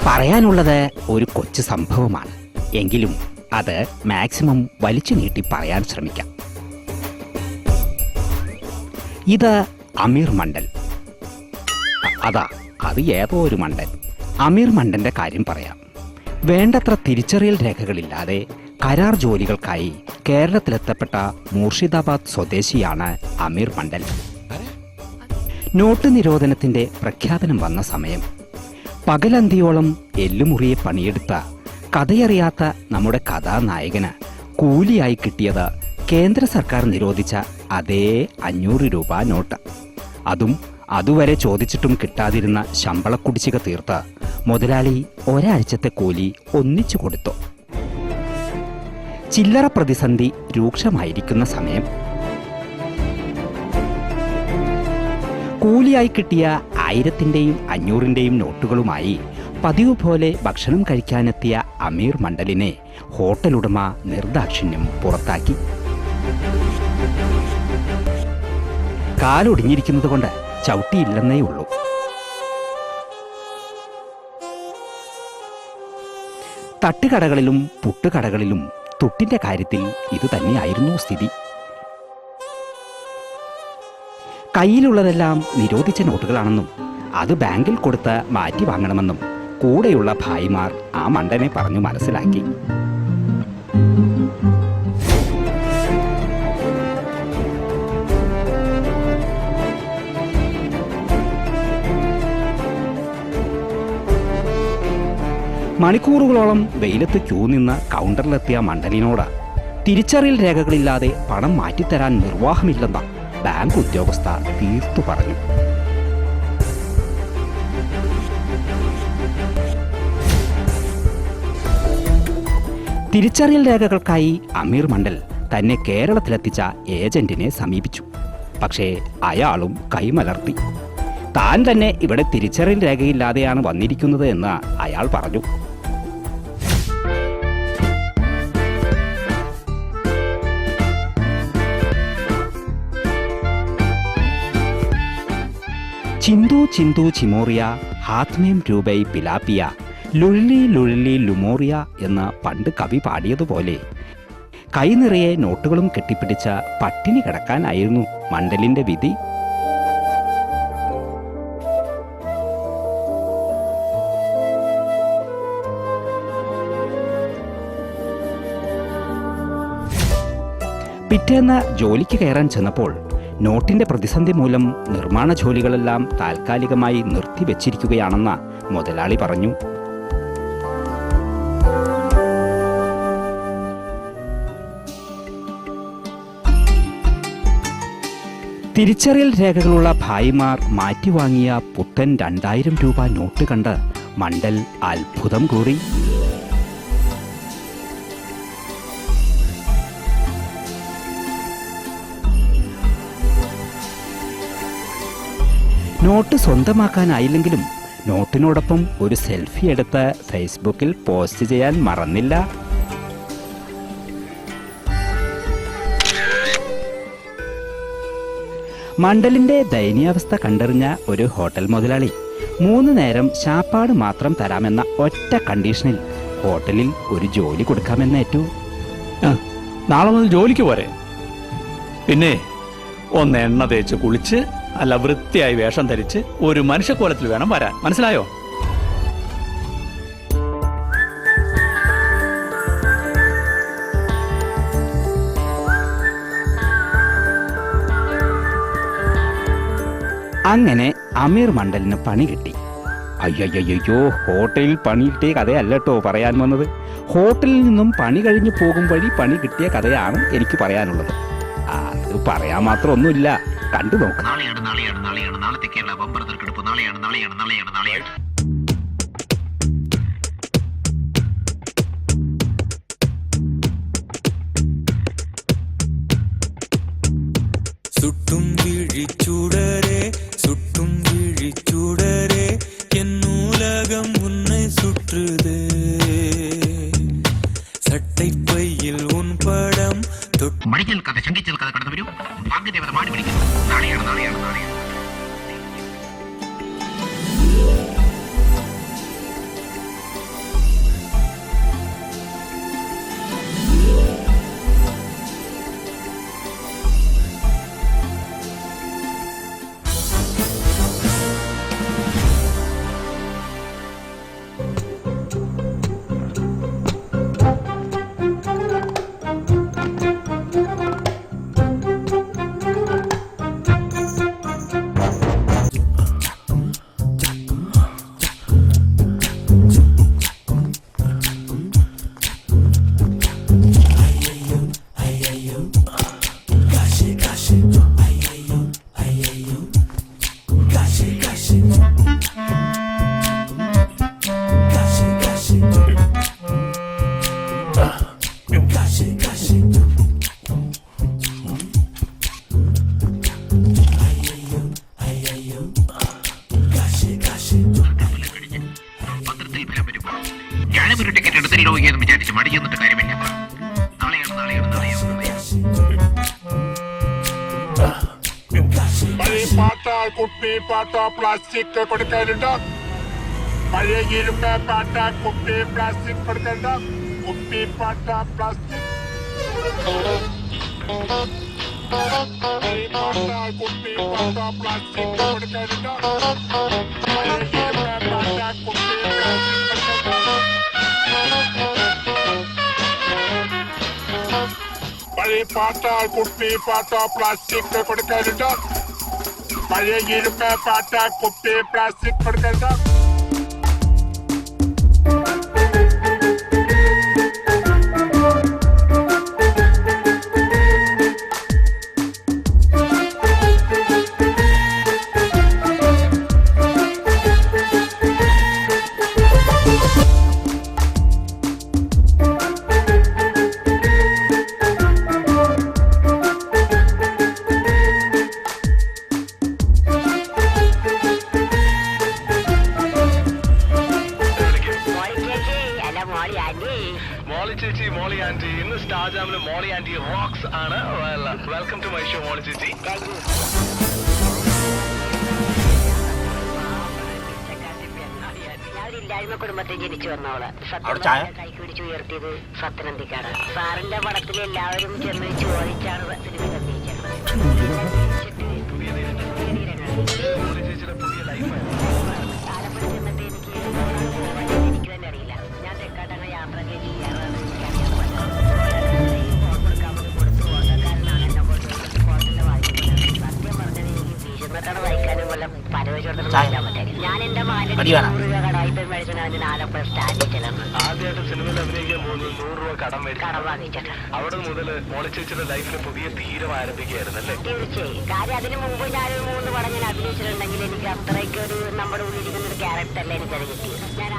പറയാനുള്ളത് ഒരു കൊച്ചു സംഭവമാണ്. എങ്കിലും അത് മാക്സിമം വലിച്ചു നീട്ടി പറയാൻ ശ്രമിക്കാം. ഇത് അമീർ മണ്ഡൽ. അത് ഏതോ ഒരു മണ്ഡൽ. അമീർ മണ്ഡന്റെ കാര്യം പറയാം. വേണ്ടത്ര തിരിച്ചറിയൽ രേഖകളില്ലാതെ കരാർ ജോലികൾക്കായി കേരളത്തിലെത്തപ്പെട്ട മൂർഷിദാബാദ് സ്വദേശിയാണ് അമീർ മണ്ഡൽ. നോട്ട് നിരോധനത്തിന്റെ പ്രഖ്യാപനം വന്ന സമയം പകലന്തിയോളം എല്ലുമുറിയെ പണിയെടുത്ത കഥയറിയാത്ത നമ്മുടെ കഥാനായകന് കൂലിയായി കിട്ടിയത് കേന്ദ്ര സർക്കാർ നിരോധിച്ച അതേ 500 രൂപ നോട്ട്. അതും അതുവരെ ചോദിച്ചിട്ടും കിട്ടാതിരുന്ന ശമ്പള കുടിശ്ശിക തീർത്ത് മുതലാളി ഒരാഴ്ചത്തെ കൂലി ഒന്നിച്ചു കൊടുത്തു. ചില്ലറ പ്രതിസന്ധി രൂക്ഷമായിരിക്കുന്ന സമയം കൂലിയായി കിട്ടിയ 1000-ന്റെയും 500-ന്റെയും നോട്ടുകളുമായി പതിവ് പോലെ ഭക്ഷണം കഴിക്കാനെത്തിയ അമീർ മണ്ഡലിനെ ഹോട്ടലുടമ നിർദാക്ഷിണ്യം പുറത്താക്കി. കാലൊടിഞ്ഞിരിക്കുന്നത് കൊണ്ട് ചവിട്ടിയില്ലെന്നേ ഉള്ളൂ. തട്ടുകടകളിലും പുട്ടുകടകളിലും തുട്ടിന്റെ കാര്യത്തിൽ ഇതുതന്നെയായിരുന്നു സ്ഥിതി. കയ്യിലുള്ളതെല്ലാം നിരോധിച്ച നോട്ടുകളാണെന്നും അത് ബാങ്കിൽ കൊടുത്ത് മാറ്റി വാങ്ങണമെന്നും കൂടെയുള്ള ഭായിമാർ ആ മണ്ടനെ പറഞ്ഞു മനസ്സിലാക്കി. മണിക്കൂറുകളോളം വെയിലത്ത് ക്യൂ നിന്ന് കൗണ്ടറിലെത്തിയ മണ്ഡലിനോട് തിരിച്ചറിയൽ രേഖകളില്ലാതെ പണം മാറ്റിത്തരാൻ നിർവാഹമില്ലെന്ന ബാങ്ക് ഉദ്യോഗസ്ഥ തീർത്തു പറഞ്ഞു. തിരിച്ചറിയൽ രേഖകൾക്കായി അമീർ മണ്ഡൽ തന്നെ കേരളത്തിലെത്തിച്ച ഏജന്റിനെ സമീപിച്ചു. പക്ഷേ അയാളും കൈമലർത്തി. താൻ തന്നെ ഇവിടെ തിരിച്ചറിയൽ രേഖയില്ലാതെയാണ് വന്നിരിക്കുന്നത് എന്ന് അയാൾ പറഞ്ഞു. ചിന്തു ചിന്തു ചിമോറിയ ഹാത്മേം രൂപൈ പിലാപ്പിയ ലുഴലി ലുഴലി ലുമോറിയ എന്ന് പണ്ട് കവി പാടിയതുപോലെ കൈനിറയെ നോട്ടുകളും കെട്ടിപ്പിടിച്ച പട്ടിണി കിടക്കാനായിരുന്നു മണ്ഡലിന്റെ വിധി. പിറ്റേന്ന് ജോലിക്ക് കയറാൻ ചെന്നപ്പോൾ നോട്ടിന്റെ പ്രതിസന്ധി മൂലം നിർമ്മാണ ജോലികളെല്ലാം താൽക്കാലികമായി നിർത്തിവെച്ചിരിക്കുകയാണെന്ന് മുതലാളി പറഞ്ഞു. തിരിച്ചറിയൽ രേഖകളുള്ള ഭായിമാർ മാറ്റിവാങ്ങിയ പുത്തൻ 2000 രൂപ നോട്ട് കണ്ട് മണ്ഡൽ അത്ഭുതം കൂറി. നോട്ട് സ്വന്തമാക്കാനായില്ലെങ്കിലും നോട്ടിനോടൊപ്പം ഒരു സെൽഫി എടുത്ത് ഫേസ്ബുക്കിൽ പോസ്റ്റ് ചെയ്യാൻ മറന്നില്ല. മണ്ഡലിന്റെ ദയനീയാവസ്ഥ കണ്ടറിഞ്ഞ ഒരു ഹോട്ടൽ മുതലാളി 3 നേരം ശാപ്പാട് മാത്രം തരാമെന്ന ഒറ്റ കണ്ടീഷനിൽ ഹോട്ടലിൽ ഒരു ജോലി കൊടുക്കാമെന്നേറ്റു. നാളെ മുതൽ ജോലിക്ക് പോരെ? പിന്നെ ഒന്ന് എണ്ണ തേച്ച് കുളിച്ച് അല്ല വൃത്തിയായി വേഷം ധരിച്ച് ഒരു മനുഷ്യക്കോലത്തിൽ വേണം വരാൻ. മനസ്സിലായോ? അങ്ങനെ അമീർ മണ്ഡലിന് പണി കിട്ടി. അയ്യോ, ഹോട്ടലിൽ പണി കിട്ടിയ കഥയല്ലോ പറയാൻ വന്നത്. ഹോട്ടലിൽ നിന്നും പണി കഴിഞ്ഞു പോകും വഴി പണി കിട്ടിയ കഥയാണ് എനിക്ക് പറയാനുള്ളത്. അത് പറയാൻ മാത്രമൊന്നുമില്ല, കണ്ടു നോക്കാം. നാളത്തെ കേരള ബമ്പർ തെരഞ്ഞെടുപ്പ് നാളെയാണ്. சுட்டும் விழிச்சூடரே சுட்டும் விழிச்சூடரே என் நூலகம் உன்னை சுற்றுது சட்டை பையில் உன் படம் മടിക്കൽ കഥ ശങ്കിച്ചൽ കഥ കടന്നു വരൂ. ഭാഗ്യദേവത മാടി വിളിക്കുന്നു. നാളെയാണ്. പാട്ടോ പ്ലാസ്റ്റിക് കൊടുക്കലുണ്ടോ? പഴയ ഇരുമ്പ് പാട്ട കുപ്പി പ്ലാസ്റ്റിക് കൊടുക്കലുണ്ടോ? കുപ്പി പാട്ട പ്ലാസ്റ്റിക് കുപ്പി പാട്ടോ പ്ലാസ്റ്റിക് കൊടുക്കലുണ്ടോ? പഴയ ഇരുമ്പ് പാട്ട കുപ്പി പ്ലാസ്റ്റിക് കൊടുക്കലുണ്ടോ? പഴയ പാട്ട കുപ്പി പാട്ടോ പ്ലാസ്റ്റിക് കൊടുക്കലുണ്ടോ? പഴയ ഇരുമ്പ് പാട്ട കുപ്പി പ്ലാസ്റ്റിക് കൊടുക്കലുണ്ടോ? മോളി ചേച്ചി മോളി ആന്റി ഇന്ന് സ്റ്റാർ ജാമില് മോളി ആന്റി റോക്സ് ആണ്. വെൽക്കം ടു മൈ ഷോ മോളി ചേച്ചി. ഇല്ലായ്മ കുടുംബത്തിൽ ജനിച്ചു വന്നവള് കൈ പിടിച്ച് ഉയർത്തിയത് സത്യനന്ദിക്കാണ്. സാറിന്റെ പടത്തിൽ എല്ലാവരും ചെന്ന് ചോദിച്ചാണ് സിനിമ കത്തിരിച്ചത്. ആലപ്പുഴ ചെന്നിട്ട് എനിക്ക് തന്നെ അറിയില്ല. ഞാൻ തെക്കാട്ടങ്ങ യാത്ര ചെയ്യാറാണ്. ഫോൺ കൊടുക്കാൻ വേണ്ടി കൊടുത്തു. ഓട്ടക്കാരനാണ് എന്നെ കൊണ്ട് ഫോണിന്റെ വായിക്കുന്നത്. സത്യം പറഞ്ഞത് എനിക്ക് ഭീഷണത്തോടെ വായിക്കാനും കൊല്ലം പരവശോടത്തോടെ വായിക്കാൻ പറ്റില്ല. ഞാൻ എന്റെ മകന്റെ 100 രൂപ കടവായ്പ മേടിച്ചാൽ ആലപ്പുഴ സ്റ്റാൻഡിൽ ചെല്ലുന്നത്. ആദ്യമായിട്ട് സിനിമയിൽ അഭിനയിക്കാൻ പോകുന്നത് 100 രൂപ കടം വാങ്ങിച്ചിട്ട് അവിടെ മുതൽ മോളി ചേച്ചിയുടെ ലൈഫിന് പുതിയ തീരം ആരംഭിക്കുകയായിരുന്നല്ലേ? തീർച്ചയായും. കാര്യം അതിന് മുമ്പ് ഞാൻ 3 പടം ഞാൻ അഭിനയിച്ചിട്ടുണ്ടെങ്കിൽ എനിക്ക് അത്രയ്ക്ക് ഒരു നമ്മുടെ ഉള്ളിലിരിക്കുന്ന ഒരു ക്യാരക്ടറല്ലേ എനിക്കത് കിട്ടിയത്. ഞാൻ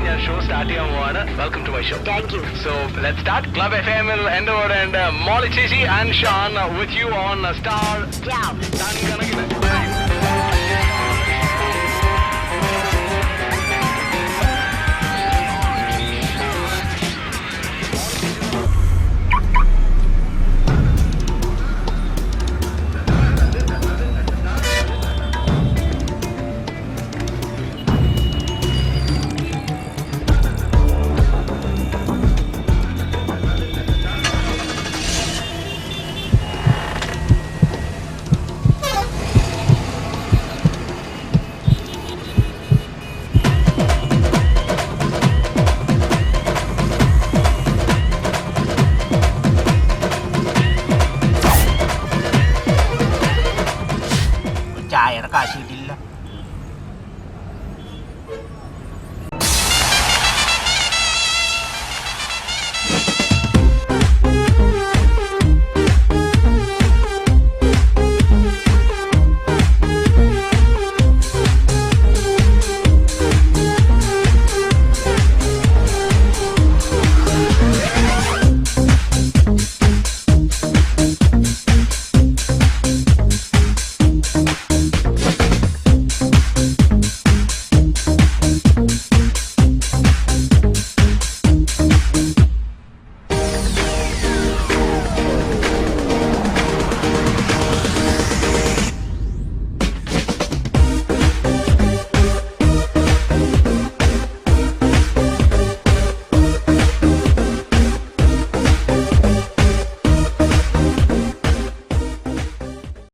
ഞാൻ ഷോ സ്റ്റാർട്ട് ചെയ്യാൻ പോവാണ്. Welcome to my show. Thank you. So let's start. Club FMൽ എൻ്റെ കൂടെ ഉണ്ട് മോളി ചേച്ചി and Sean with you on Star. Yeah. കണക്കിന്